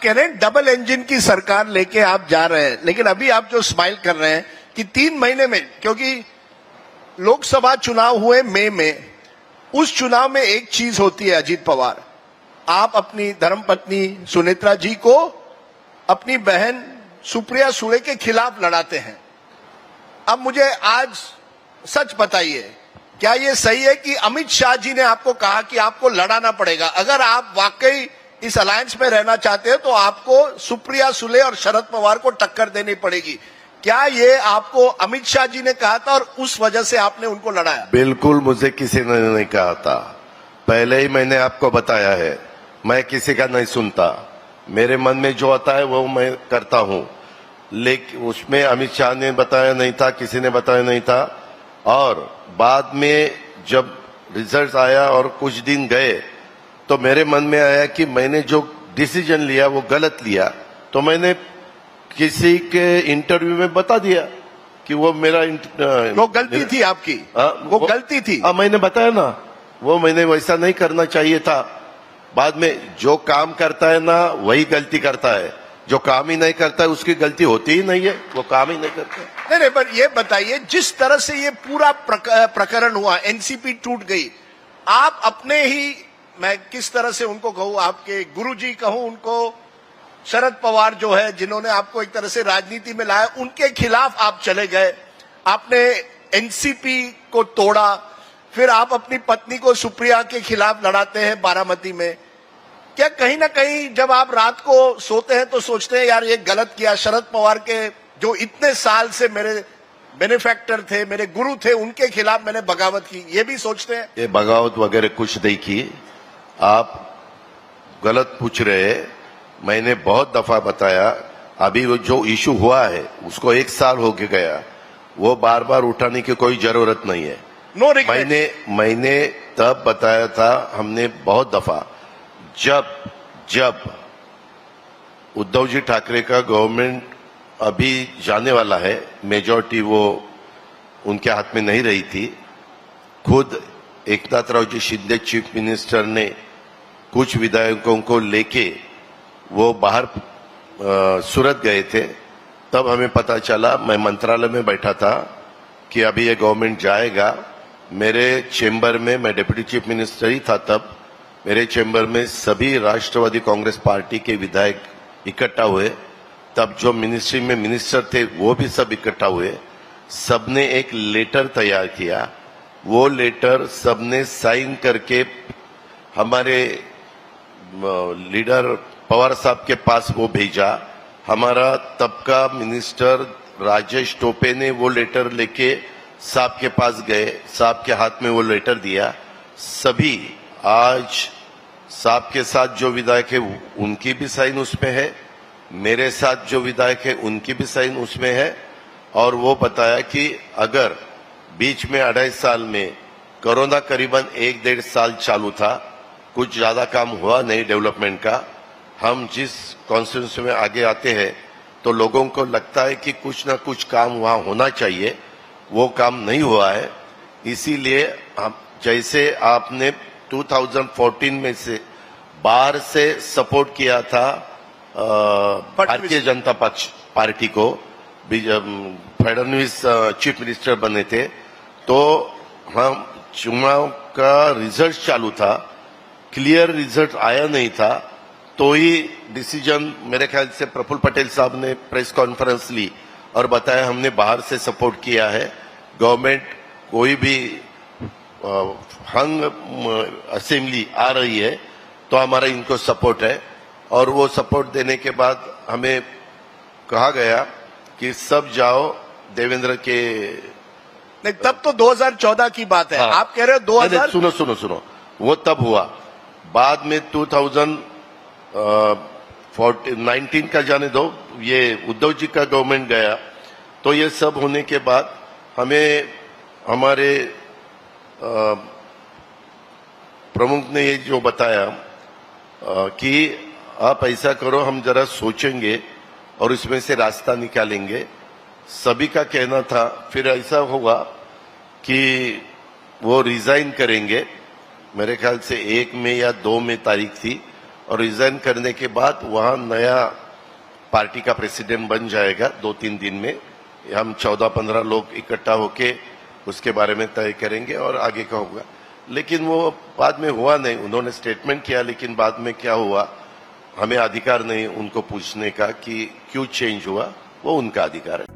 कह रहे हैं डबल इंजन की सरकार लेके आप जा रहे हैं, लेकिन अभी आप जो स्माइल कर रहे हैं कि 3 महीने में, क्योंकि लोकसभा चुनाव हुए मई में, उस चुनाव में एक चीज होती है अजीत पवार, आप अपनी धर्मपत्नी सुनेत्रा जी को अपनी बहन सुप्रिया सुले के खिलाफ लड़ाते हैं। अब मुझे आज सच बताइए, क्या ये सही है कि अमित शाह जी ने आपको कहा कि आपको लड़ाना पड़ेगा, अगर आप वाकई इस अलायंस में रहना चाहते हो तो आपको सुप्रिया सुले और शरद पवार को टक्कर देनी पड़ेगी? क्या ये आपको अमित शाह जी ने कहा था और उस वजह से आपने उनको लड़ाया? बिल्कुल मुझे किसी ने नहीं कहा था, पहले ही मैंने आपको बताया है, मैं किसी का नहीं सुनता, मेरे मन में जो आता है वो मैं करता हूं। लेकिन उसमें अमित शाह ने बताया नहीं था, किसी ने बताया नहीं था। और बाद में जब रिजल्ट आया और कुछ दिन गए तो मेरे मन में आया कि मैंने जो डिसीजन लिया वो गलत लिया, तो मैंने किसी के इंटरव्यू में बता दिया कि वो मेरा वो गलती थी आपकी, वो गलती थी। मैंने बताया ना, वो मैंने वैसा नहीं करना चाहिए था। बाद में जो काम करता है ना वही गलती करता है, जो काम ही नहीं करता है उसकी गलती होती ही नहीं है, वो काम ही नहीं करता। नहीं, पर ये बताइए, जिस तरह से ये पूरा प्रकरण हुआ, एनसीपी टूट गई, आप अपने ही, मैं किस तरह से उनको कहूं, आपके गुरुजी कहूं उनको, शरद पवार जो है जिन्होंने आपको एक तरह से राजनीति में लाया, उनके खिलाफ आप चले गए, आपने एनसीपी को तोड़ा, फिर आप अपनी पत्नी को सुप्रिया के खिलाफ लड़ाते हैं बारामती में। क्या कहीं ना कहीं जब आप रात को सोते हैं तो सोचते हैं यार ये गलत किया, शरद पवार के जो इतने साल से मेरे बेनिफैक्टर थे, मेरे गुरु थे, उनके खिलाफ मैंने बगावत की, ये भी सोचते हैं? ये बगावत वगैरह कुछ नहीं की, आप गलत पूछ रहे हैं। मैंने बहुत दफा बताया, अभी वो जो इशू हुआ है उसको 1 साल हो गया, वो बार बार उठाने की कोई जरूरत नहीं है। No regret. मैंने तब बताया था, हमने बहुत दफा, जब उद्धव जी ठाकरे का गवर्नमेंट अभी जाने वाला है, मेजॉरिटी वो उनके हाथ में नहीं रही थी, खुद एकनाथराव जी शिंदे चीफ मिनिस्टर ने कुछ विधायकों को लेके वो बाहर सूरत गए थे। तब हमें पता चला, मैं मंत्रालय में बैठा था कि अभी ये गवर्नमेंट जाएगा। मेरे चेंबर में, मैं डिप्टी चीफ मिनिस्टर ही था तब, मेरे चेंबर में सभी राष्ट्रवादी कांग्रेस पार्टी के विधायक इकट्ठा हुए। तब जो मिनिस्ट्री में मिनिस्टर थे वो भी सब इकट्ठा हुए, सबने एक लेटर तैयार किया, वो लेटर सबने साइन करके हमारे लीडर पवार साहब के पास वो भेजा। हमारा तब का मिनिस्टर राजेश टोपे ने वो लेटर लेके साहब के पास गए, साहब के हाथ में वो लेटर दिया। सभी आज साहब के साथ जो विधायक है उनकी भी साइन उसमें है, मेरे साथ जो विधायक है उनकी भी साइन उसमें है। और वो बताया कि अगर बीच में 2.5 साल में कोरोना करीबन 1-1.5 साल चालू था, कुछ ज्यादा काम हुआ नहीं डेवलपमेंट का, हम जिस कॉन्स्टिट्यूंसी में आगे आते हैं तो लोगों को लगता है कि कुछ ना कुछ काम वहां होना चाहिए, वो काम नहीं हुआ है। इसीलिए हम, जैसे आपने 2014 में से बाहर से सपोर्ट किया था भारतीय जनता पक्ष पार्टी को, फडणवीस चीफ मिनिस्टर बने थे, तो हम चुनाव का रिजल्ट चालू था, क्लियर रिजल्ट आया नहीं था, तो ही डिसीजन मेरे ख्याल से प्रफुल्ल पटेल साहब ने प्रेस कॉन्फ्रेंस ली और बताया हमने बाहर से सपोर्ट किया है, गवर्नमेंट कोई भी हंग असेंबली आ रही है तो हमारा इनको सपोर्ट है। और वो सपोर्ट देने के बाद हमें कहा गया कि सब जाओ देवेंद्र के। नहीं, तब तो 2014 की बात है। हाँ। आप कह रहे हो 2000। सुनो, वो तब हुआ। बाद में 2019 का जाने दो, ये उद्धव जी का गवर्नमेंट गया, तो ये सब होने के बाद हमें हमारे प्रमुख ने ये जो बताया कि आप ऐसा करो, हम जरा सोचेंगे और इसमें से रास्ता निकालेंगे। सभी का कहना था। फिर ऐसा हुआ कि वो रिजाइन करेंगे, मेरे ख्याल से 1 में या 2 में तारीख थी, और रिजाइन करने के बाद वहां नया पार्टी का प्रेसिडेंट बन जाएगा 2-3 दिन में। हम 14-15 लोग इकट्ठा होके उसके बारे में तय करेंगे और आगे का होगा। लेकिन वो बाद में हुआ नहीं, उन्होंने स्टेटमेंट किया, लेकिन बाद में क्या हुआ हमें अधिकार नहीं उनको पूछने का कि क्यों चेंज हुआ, वो उनका अधिकार है।